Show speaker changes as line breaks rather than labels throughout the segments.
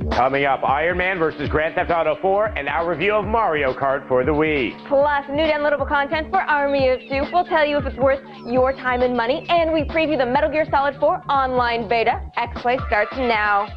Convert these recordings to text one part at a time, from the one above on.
Coming up, Iron Man versus Grand Theft Auto 4 and our review of Mario Kart for the Wii.
Plus, new downloadable content for Army of Two. We'll tell you if it's worth your time and money, and we preview the Metal Gear Solid 4 online beta. X-Play starts now.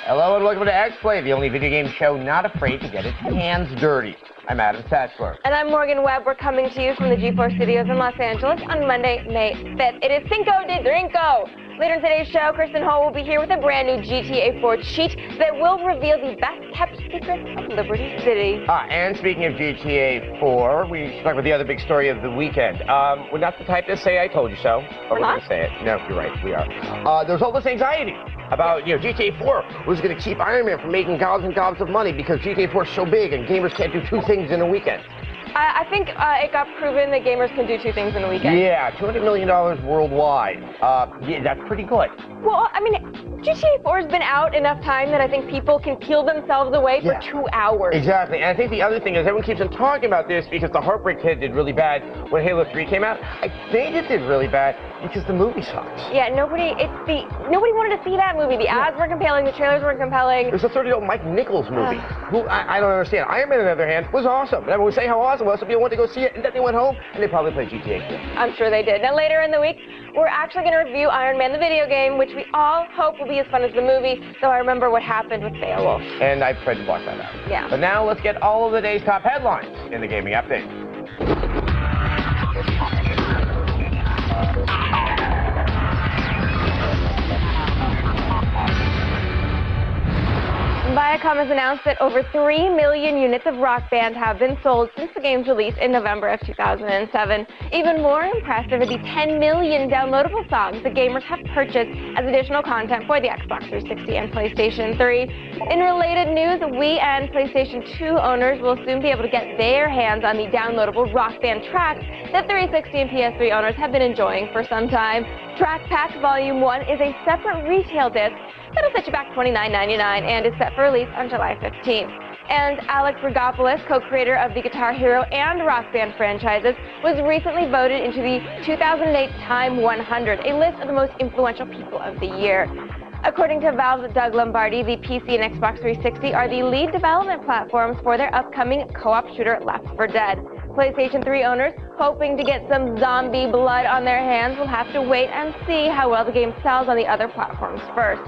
Hello and welcome to X-Play, the only video game show not afraid to get its hands dirty. I'm Adam Satchler.
And I'm Morgan Webb. We're coming to you from the G4 studios in Los Angeles on Monday, May 5th. It is Cinco de Drinko. Later in today's show, Kristen Hull will be here with a brand new GTA 4 cheat that will reveal the best-kept secrets of Liberty City.
And speaking of GTA 4, we should talk about the other big story of the weekend. We're not the type to say I told you so, but we're going to say it. No, you're right, we are. There's all this anxiety about, GTA 4 was going to keep Iron Man from making gobs and gobs of money because GTA 4 is so big and gamers can't do two things in a weekend.
I think it got proven that gamers can do two things in a weekend.
Yeah, $200 million worldwide. Yeah, that's pretty good.
Well, I mean, GTA 4 has been out enough time that I think people can peel themselves away for 2 hours.
Exactly, and I think the other thing is everyone keeps on talking about this because the Heartbreak Kid did really bad when Halo 3 came out. I think it did really bad because the movie sucks.
Yeah, nobody wanted to see that movie. The ads weren't compelling, the trailers weren't compelling.
There's a 30-year-old Mike Nichols movie, who I don't understand. Iron Man, on the other hand, was awesome. And everyone would say how awesome it was, so people went to go see it, and then they went home, and they probably played GTA 4.
I'm sure they did. Now, later in the week, we're actually going to review Iron Man, the video game, which we all hope will be as fun as the movie, though I remember what happened with Beowulf.
And I tried to block that out.
Yeah.
But now, let's get all of the day's top headlines in the gaming update.
Viacom has announced that over 3 million units of Rock Band have been sold since the game's release in November of 2007. Even more impressive are the 10 million downloadable songs the gamers have purchased as additional content for the Xbox 360 and PlayStation 3. In related news, Wii and PlayStation 2 owners will soon be able to get their hands on the downloadable Rock Band tracks that 360 and PS3 owners have been enjoying for some time. Track Pack Volume 1 is a separate retail disc that'll set you back $29.99 and is set for release on July 15th. And Alex Rigopoulos, co-creator of the Guitar Hero and Rock Band franchises, was recently voted into the 2008 Time 100, a list of the most influential people of the year. According to Valve's Doug Lombardi, the PC and Xbox 360 are the lead development platforms for their upcoming co-op shooter Left 4 Dead. PlayStation 3 owners, hoping to get some zombie blood on their hands, will have to wait and see how well the game sells on the other platforms first.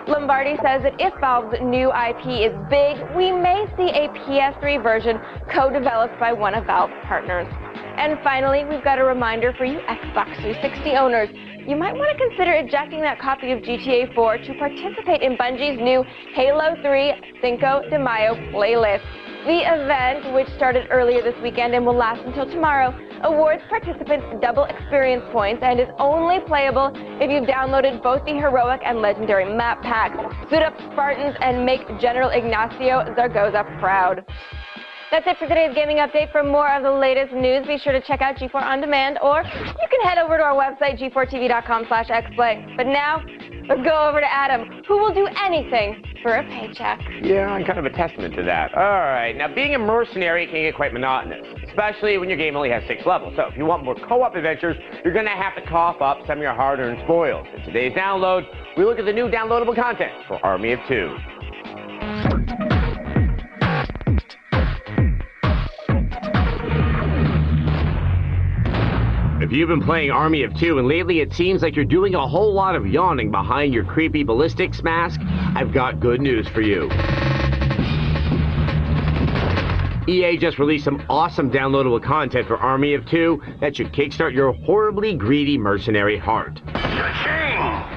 Lombardi says that if Valve's new IP is big, we may see a PS3 version co-developed by one of Valve's partners. And finally, we've got a reminder for you Xbox 360 owners. You might want to consider ejecting that copy of GTA 4 to participate in Bungie's new Halo 3 Cinco de Mayo playlist. The event, which started earlier this weekend and will last until tomorrow, awards participants double experience points and is only playable if you've downloaded both the heroic and legendary map packs. Suit up Spartans and make General Ignacio Zaragoza proud. That's it for today's gaming update. For more of the latest news, be sure to check out G4 On Demand, or you can head over to our website, g4tv.com/xplay. But now, let's go over to Adam, who will do anything for a paycheck.
Yeah, I'm kind of a testament to that. All right, now being a mercenary can get quite monotonous, especially when your game only has 6 levels. So if you want more co-op adventures, you're going to have to cough up some of your hard-earned spoils. In today's download, we look at the new downloadable content for Army of Two. If you've been playing Army of Two and lately it seems like you're doing a whole lot of yawning behind your creepy ballistics mask, I've got good news for you. EA just released some awesome downloadable content for Army of Two that should kickstart your horribly greedy mercenary heart.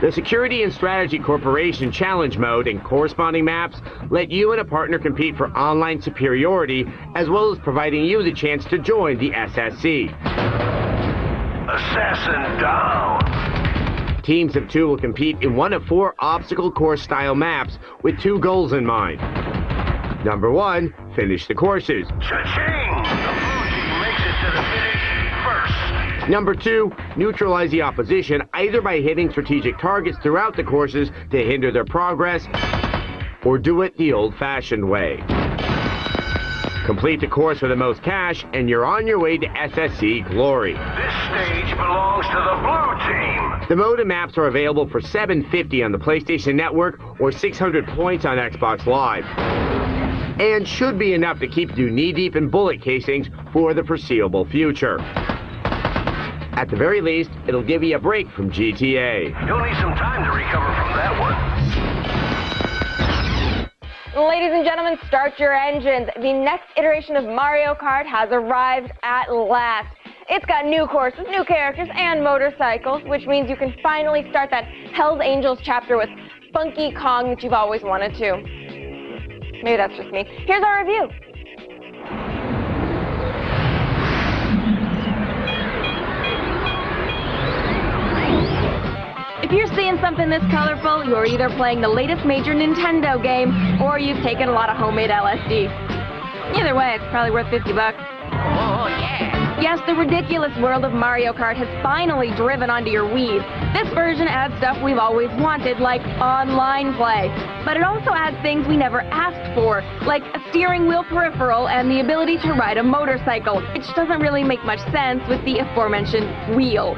The Security and Strategy Corporation Challenge Mode and corresponding maps let you and a partner compete for online superiority, as well as providing you the chance to join the SSC.
Assassin down!
Teams of 2 will compete in one of 4 obstacle course style maps with 2 goals in mind. Number 1, finish the courses.
Cha-ching! The blue team makes it to the finish first.
Number 2, neutralize the opposition either by hitting strategic targets throughout the courses to hinder their progress, or do it the old-fashioned way. Complete the course for the most cash, and you're on your way to SSC glory.
This stage belongs to the blue team.
The mode and maps are available for $750 on the PlayStation Network or 600 points on Xbox Live, and should be enough to keep you knee-deep in bullet casings for the foreseeable future. At the very least, it'll give you a break from GTA.
You'll need some time to recover from that one.
Ladies and gentlemen, start your engines. The next iteration of Mario Kart has arrived at last. It's got new courses, new characters, and motorcycles, which means you can finally start that Hell's Angels chapter with Funky Kong that you've always wanted to. Maybe that's just me. Here's our review. If you're seeing something this colorful, you're either playing the latest major Nintendo game, or you've taken a lot of homemade LSD. Either way, it's probably worth 50 bucks. Oh, yeah. Yes, the ridiculous world of Mario Kart has finally driven onto your Wii. This version adds stuff we've always wanted, like online play. But it also adds things we never asked for, like a steering wheel peripheral and the ability to ride a motorcycle, which doesn't really make much sense with the aforementioned wheel.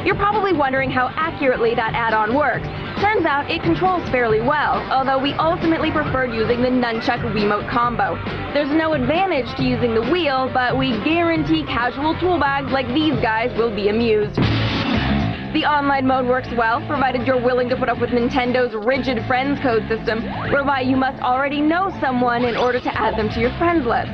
You're probably wondering how accurately that add-on works. Turns out it controls fairly well, although we ultimately preferred using the nunchuck Wiimote combo. There's no advantage to using the wheel, but we guarantee casual tool bags like these guys will be amused. The online mode works well, provided you're willing to put up with Nintendo's rigid friends code system, whereby you must already know someone in order to add them to your friends list.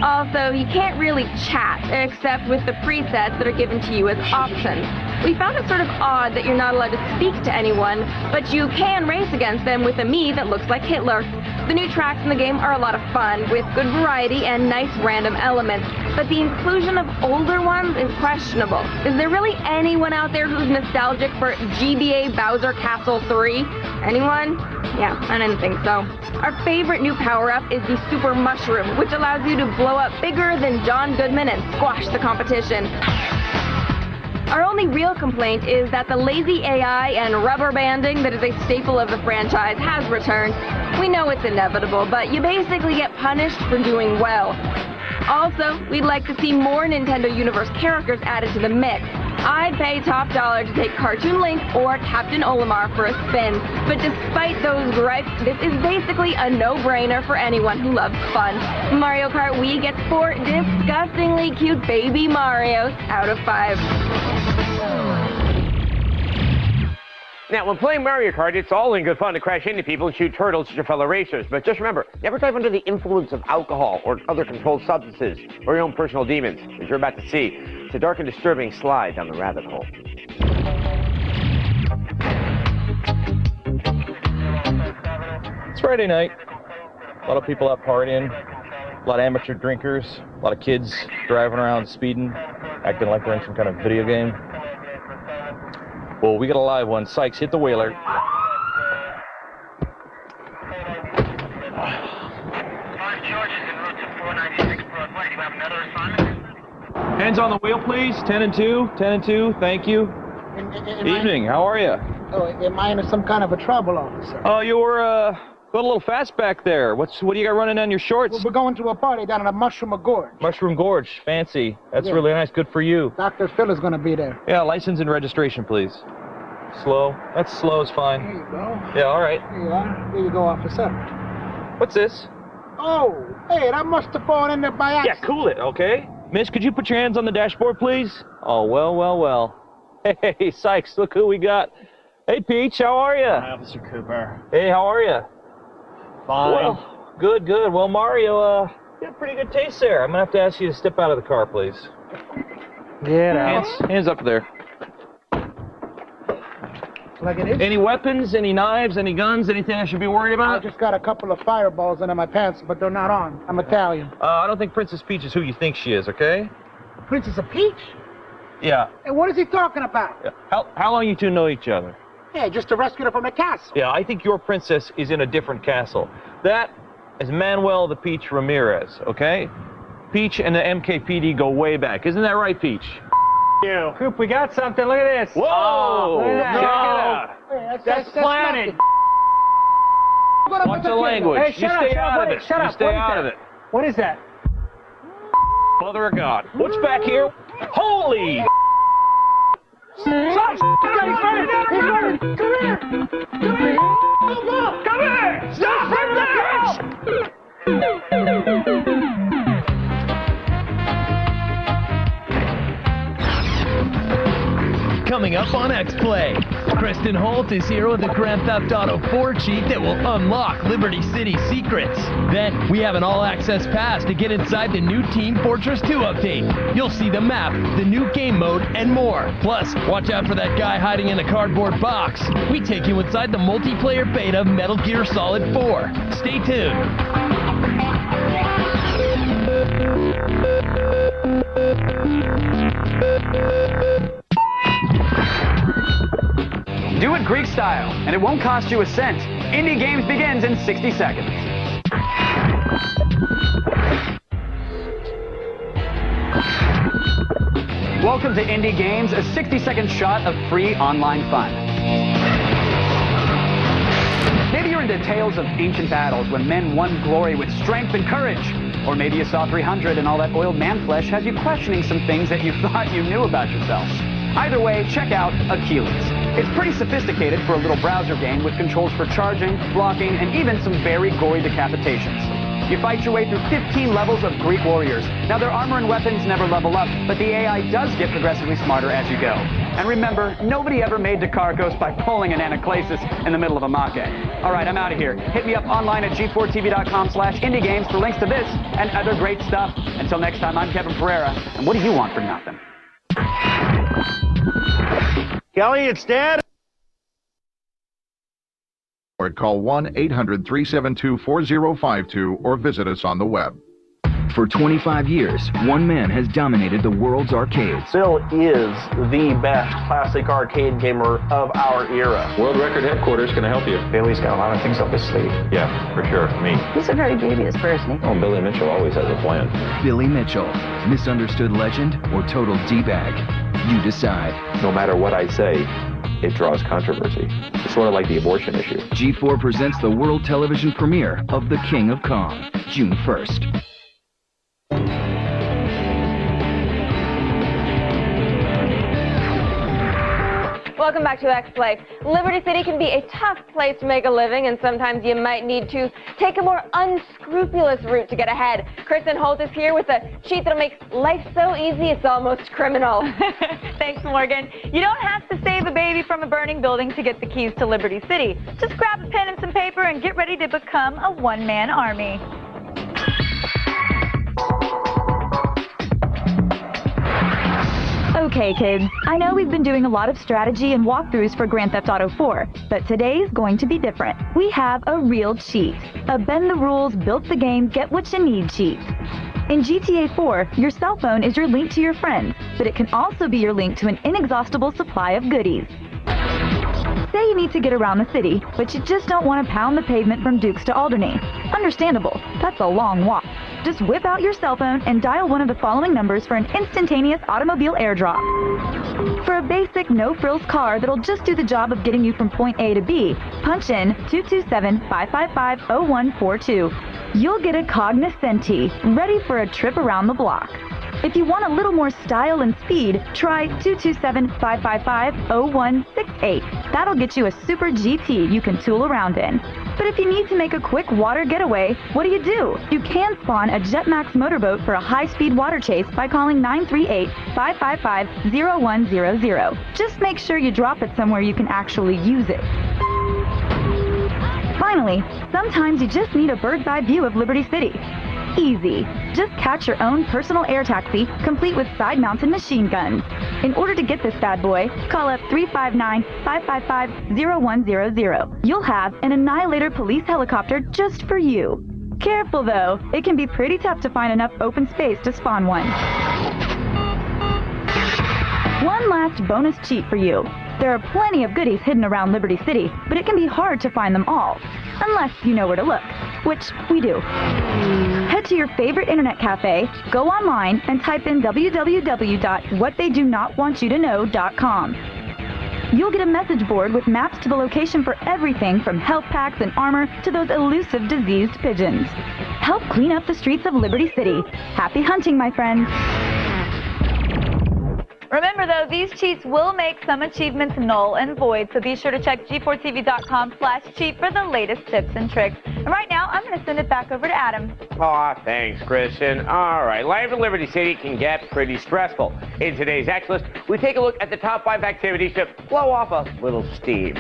Also, you can't really chat, except with the presets that are given to you as options. We found it sort of odd that you're not allowed to speak to anyone, but you can race against them with a Mii that looks like Hitler. The new tracks in the game are a lot of fun, with good variety and nice random elements, but the inclusion of older ones is questionable. Is there really anyone out there who's nostalgic for GBA Bowser Castle 3? Anyone? Yeah, I didn't think so. Our favorite new power-up is the Super Mushroom, which allows you to blow up bigger than John Goodman and squash the competition. Our only real complaint is that the lazy AI and rubber banding that is a staple of the franchise has returned. We know it's inevitable, but you basically get punished for doing well. Also, we'd like to see more Nintendo Universe characters added to the mix. I'd pay top dollar to take Cartoon Link or Captain Olimar for a spin, but despite those gripes, this is basically a no-brainer for anyone who loves fun. Mario Kart Wii gets 4 disgustingly cute baby Marios out of 5.
Now, when playing Mario Kart, it's all in good fun to crash into people and shoot turtles at your fellow racers. But just remember, never drive under the influence of alcohol or other controlled substances or your own personal demons, as you're about to see. It's a dark and disturbing slide down the rabbit hole.
It's Friday night. A lot of people out partying, a lot of amateur drinkers, a lot of kids driving around speeding, acting like they're in some kind of video game. Well, we got a live one. Sykes, hit the whaler. Hands on the wheel, please. 10 and 2. 10 and 2. Thank you. Evening. How are you?
Oh, am I in some kind of a trouble, officer?
Oh, you were going a little fast back there. What do you got running down your shorts?
We're going to a party down at a Mushroom Gorge.
Mushroom Gorge. Fancy. That's really nice. Good for you.
Dr. Phil is going to be there.
Yeah, license and registration, please. Slow. That's slow is fine.
There you go.
Yeah, all right.
There you are. There you go, officer.
What's this?
Oh, hey, that must have fallen in there by accident.
Yeah, cool it, okay? Miss, could you put your hands on the dashboard, please? Oh, well, well, well. Hey, Sykes, look who we got. Hey, Peach, how are you?
Hi, Officer Cooper.
Hey, how are you?
Fine.
Well, good, good. Well, Mario, you have pretty good taste there. I'm gonna have to ask you to step out of the car, please.
Get out.
Hands up there.
Like it is?
Any weapons, any knives, any guns, anything I should be worried
I
about?
just got a couple of fireballs under my pants, but they're not on. I'm Italian.
I don't think Princess Peach is who you think she is, okay?
Princess of Peach?
Yeah.
Hey, what is he talking about?
How long you two know each other?
Yeah, just to rescue her from the castle.
Yeah, I think your princess is in a different castle. That is Manuel the Peach Ramirez, okay? Peach and the MKPD go way back. Isn't that right, Peach?
You. Coop, we got something. Look at this.
Whoa!
Look at that.
No.
Check it out.
Hey,
That's Planet.
Watch the language.
Hey,
You
shut up,
stay out of it.
Shut
You
up.
stay
What is
out
that?
of it.
What is that?
Mother of God. What's back here? Holy!
Stop! He's running! He's running! Come here! Come here! Come here! Stop right there!
Coming up on X-Play, Kristen Holt is here with a Grand Theft Auto 4 cheat that will unlock Liberty City secrets. Then, we have an all-access pass to get inside the new Team Fortress 2 update. You'll see the map, the new game mode, and more. Plus, watch out for that guy hiding in a cardboard box. We take you inside the multiplayer beta of Metal Gear Solid 4. Stay tuned.
Do it Greek style, and it won't cost you a cent. Indie Games begins in 60 seconds. Welcome to Indie Games, a 60-second shot of free online fun. Maybe you're into tales of ancient battles when men won glory with strength and courage. Or maybe you saw 300 and all that oiled man flesh has you questioning some things that you thought you knew about yourself. Either way, check out Achilles. It's pretty sophisticated for a little browser game with controls for charging, blocking, and even some very gory decapitations. You fight your way through 15 levels of Greek warriors. Now, their armor and weapons never level up, but the AI does get progressively smarter as you go. And remember, nobody ever made Dakarkos by pulling an anaclasis in the middle of a make. All right, I'm out of here. Hit me up online at g4tv.com/indiegames for links to this and other great stuff. Until next time, I'm Kevin Pereira, and what do you want for nothing?
Kelly, it's Dad.
Or call 1-800-372-4052 or visit us on the web.
For 25 years, one man has dominated the world's arcades.
Bill is the best classic arcade gamer of our era.
World Record Headquarters, can I help you?
Billy's got a lot of things up his sleeve.
Yeah, for sure. Me.
He's a very devious person.
Oh, Billy Mitchell always has a plan.
Billy Mitchell, misunderstood legend or total D-bag? You decide.
No matter what I say, it draws controversy. It's sort of like the abortion issue.
G4 presents the world television premiere of The King of Kong, June 1st.
Welcome back to X-Play. Liberty City can be a tough place to make a living, and sometimes you might need to take a more unscrupulous route to get ahead. Kristen Holt is here with a cheat that'll make life so easy it's almost criminal.
Thanks, Morgan. You don't have to save a baby from a burning building to get the keys to Liberty City. Just grab a pen and some paper and get ready to become a one-man army. Okay, kids, I know we've been doing a lot of strategy and walkthroughs for Grand Theft Auto 4, but today's going to be different. We have a real cheat, a bend the rules, built the game, get what you need cheat. In GTA 4, your cell phone is your link to your friends, but it can also be your link to an inexhaustible supply of goodies. Say you need to get around the city, but you just don't want to pound the pavement from Dukes to Alderney. Understandable, that's a long walk. Just whip out your cell phone and dial one of the following numbers for an instantaneous automobile airdrop. For a basic no-frills car that'll just do the job of getting you from point A to B, punch in 227-555-0142. You'll get a Cognoscenti, ready for a trip around the block. If you want a little more style and speed, try 227-555-0168. That'll get you a Super GT you can tool around in. But if you need to make a quick water getaway, what do? You can spawn a Jetmax motorboat for a high-speed water chase by calling 938-555-0100. Just make sure you drop it somewhere you can actually use it. Finally, sometimes you just need a bird's-eye view of Liberty City. Easy. Just catch your own personal air taxi, complete with side-mounted machine guns. In order to get this bad boy, call up 359-555-0100. You'll have an Annihilator police helicopter just for you. Careful though, it can be pretty tough to find enough open space to spawn one. One last bonus cheat for you. There are plenty of goodies hidden around Liberty City, but it can be hard to find them all, unless you know where to look, which we do. Head to your favorite internet cafe, go online, and type in www.whattheydonotwantyoutoKnow.com. You'll get a message board with maps to the location for everything from health packs and armor to those elusive diseased pigeons. Help clean up the streets of Liberty City. Happy hunting, my friends.
Remember though, these cheats will make some achievements null and void, so be sure to check g4tv.com/cheat for the latest tips and tricks. And right now, I'm going to send it back over to Adam.
Aw, thanks, Kristen. All right, life in Liberty City can get pretty stressful. In today's X List, we take a look at the top 5 activities to blow off a little steam.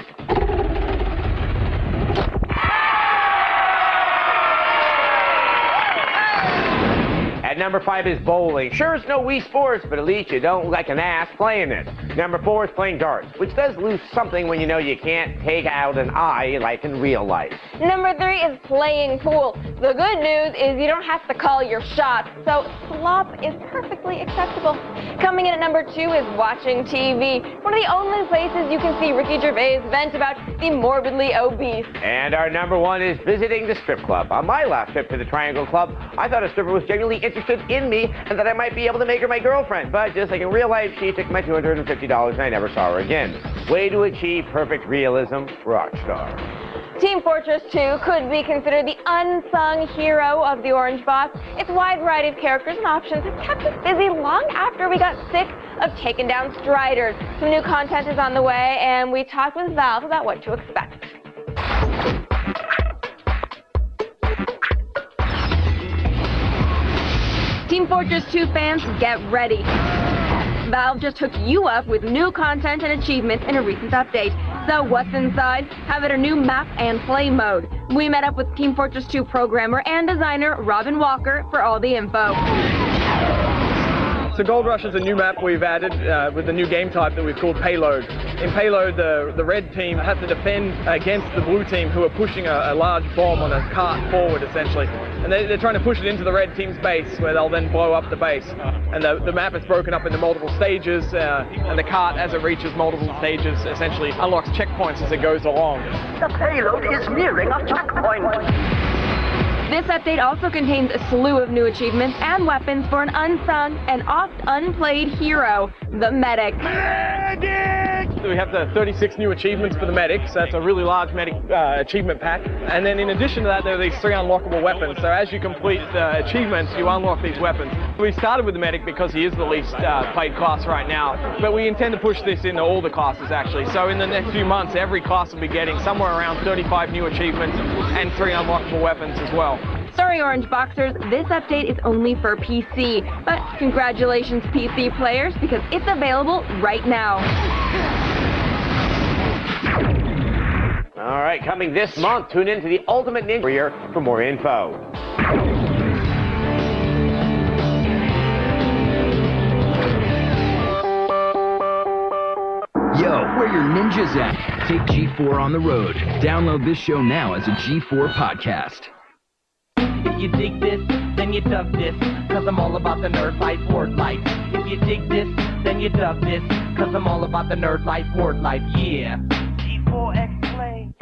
At number 5 is bowling. Sure, it's no Wii Sports, but at least you don't look like an ass playing it. Number 4 is playing darts, which does lose something when you know you can't take out an eye like in real life.
Number 3 is playing pool. The good news is you don't have to call your shots, so slop is perfectly acceptable. Coming in at number 2 is watching TV. One of the only places you can see Ricky Gervais vent about the morbidly obese.
And our number 1 is visiting the strip club. On my last trip to the Triangle Club, I thought a stripper was genuinely interested in me and that I might be able to make her my girlfriend. But just like in real life, she took my $250 and I never saw her again. Way to achieve perfect realism, rockstar.
Team Fortress 2 could be considered the unsung hero of the Orange Box. Its wide variety of characters and options has kept us busy long after we got sick of taking down Striders. Some new content is on the way, and we talked with Valve about what to expect. Team Fortress 2 fans, get ready. Valve just hooked you up with new content and achievements in a recent update. So what's inside? Have it a new map and play mode. We met up with Team Fortress 2 programmer and designer Robin Walker for all the info.
So Gold Rush is a new map we've added with a new game type that we've called Payload. In Payload, the red team has to defend against the blue team who are pushing a large bomb on a cart forward, essentially. And they're trying to push it into the red team's base, where they'll then blow up the base. And the map is broken up into multiple stages, and the cart, as it reaches multiple stages, essentially unlocks checkpoints as it goes along.
The payload is nearing a checkpoint.
This update also contains a slew of new achievements and weapons for an unsung and oft unplayed hero, the Medic.
We have the 36 new achievements for the Medic, so that's a really large Medic achievement pack. And then in addition to that, there are these 3 unlockable weapons. So as you complete the achievements, you unlock these weapons. We started with the Medic because he is the least played class right now, but we intend to push this into all the classes actually. So in the next few months, every class will be getting somewhere around 35 new achievements and 3 unlockable weapons as well.
Sorry, Orange Boxers, this update is only for PC. But congratulations, PC players, because it's available right now.
All right, coming this month, tune in to the Ultimate Ninja Warrior for more info.
Yo, where your ninjas at? Take G4 on the road. Download this show now as a G4 podcast.
If you dig this, then you dug this, cause I'm all about the nerd life, word life. If you dig this, then you dug this, cause I'm all about the nerd life, word life, yeah. G4 X-Play.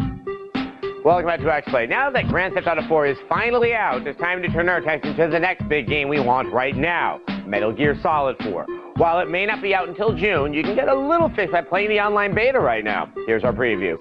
Welcome back to X-Play. Now that Grand Theft Auto 4 is finally out, it's time to turn our attention to the next big game we want right now, Metal Gear Solid 4. While it may not be out until June, you can get a little fix by playing the online beta right now. Here's our preview.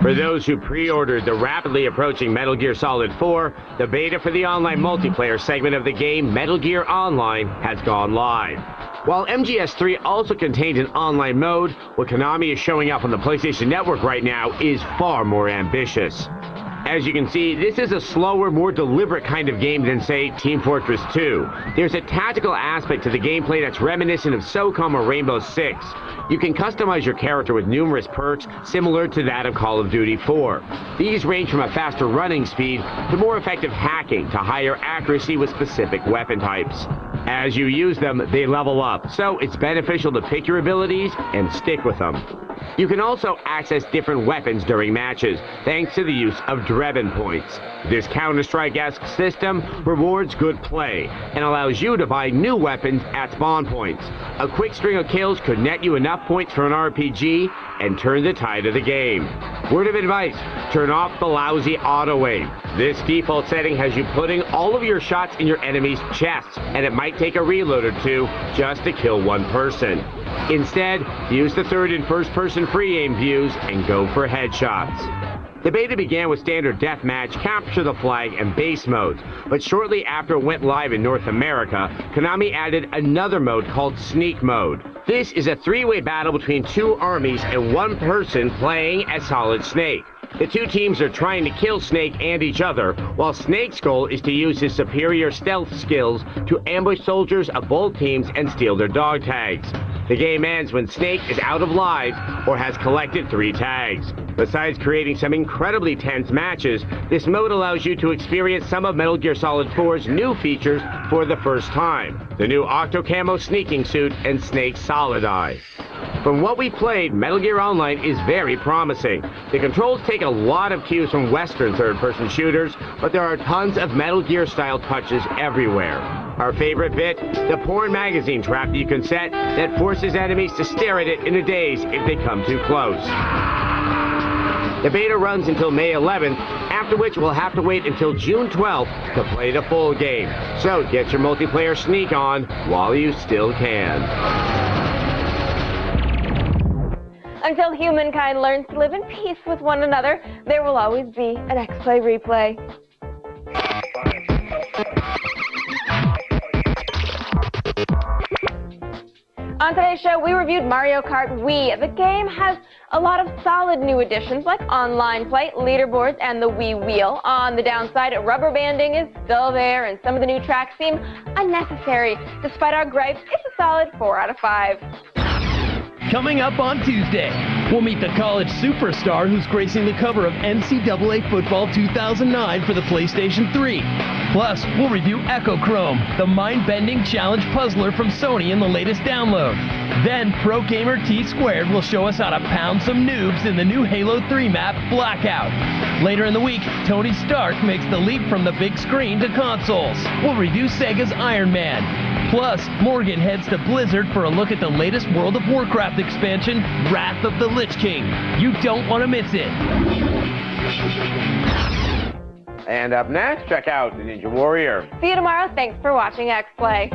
For those who pre-ordered the rapidly approaching Metal Gear Solid 4, the beta for the online multiplayer segment of the game, Metal Gear Online, has gone live. While MGS3 also contains an online mode, what Konami is showing off on the PlayStation Network right now is far more ambitious. As you can see, this is a slower, more deliberate kind of game than, say, Team Fortress 2. There's a tactical aspect to the gameplay that's reminiscent of SOCOM or Rainbow Six. You can customize your character with numerous perks similar to that of Call of Duty 4. These range from a faster running speed to more effective hacking to higher accuracy with specific weapon types. As you use them, they level up, so it's beneficial to pick your abilities and stick with them. You can also access different weapons during matches, thanks to the use of Drebin points. This Counter-Strike-esque system rewards good play and allows you to buy new weapons at spawn points. A quick string of kills could net you enough points for an RPG and turn the tide of the game. Word of advice, turn off the lousy auto aim. This default setting has you putting all of your shots in your enemy's chests, and it might take a reload or two just to kill one person. Instead, use the third and first person free aim views and go for headshots. The beta began with standard deathmatch, capture the flag, and base modes, but shortly after it went live in North America, Konami added another mode called Sneak Mode. This is a three-way battle between two armies and one person playing as Solid Snake. The two teams are trying to kill Snake and each other, while Snake's goal is to use his superior stealth skills to ambush soldiers of both teams and steal their dog tags. The game ends when Snake is out of lives or has collected 3 tags. Besides creating some incredibly tense matches, this mode allows you to experience some of Metal Gear Solid 4's new features for the first time. The new Octo Camo sneaking suit and Snake's Solid Eye. From what we played, Metal Gear Online is very promising. The controls take a lot of cues from Western third-person shooters, but there are tons of Metal Gear-style touches everywhere. Our favorite bit? The porn magazine trap you can set that forces enemies to stare at it in a daze if they come too close. The beta runs until May 11th, after which we'll have to wait until June 12th to play the full game. So get your multiplayer sneak on while you still can.
Until humankind learns to live in peace with one another, there will always be an X-Play replay. On today's show, we reviewed Mario Kart Wii. The game has a lot of solid new additions like online play, leaderboards, and the Wii Wheel. On the downside, rubber banding is still there, and some of the new tracks seem unnecessary. Despite our gripes, it's a solid 4 out of 5.
Coming up on Tuesday, we'll meet the college superstar who's gracing the cover of NCAA Football 2009 for the PlayStation 3. Plus, we'll review Echochrome, the mind-bending challenge puzzler from Sony in the latest download. Then, Pro Gamer T-Squared will show us how to pound some noobs in the new Halo 3 map, Blackout. Later in the week, Tony Stark makes the leap from the big screen to consoles. We'll review Sega's Iron Man. Plus, Morgan heads to Blizzard for a look at the latest World of Warcraft expansion, Wrath of the Lich King. You don't want to miss it.
And up next, check out the Ninja Warrior.
See you tomorrow. Thanks for watching X-Play.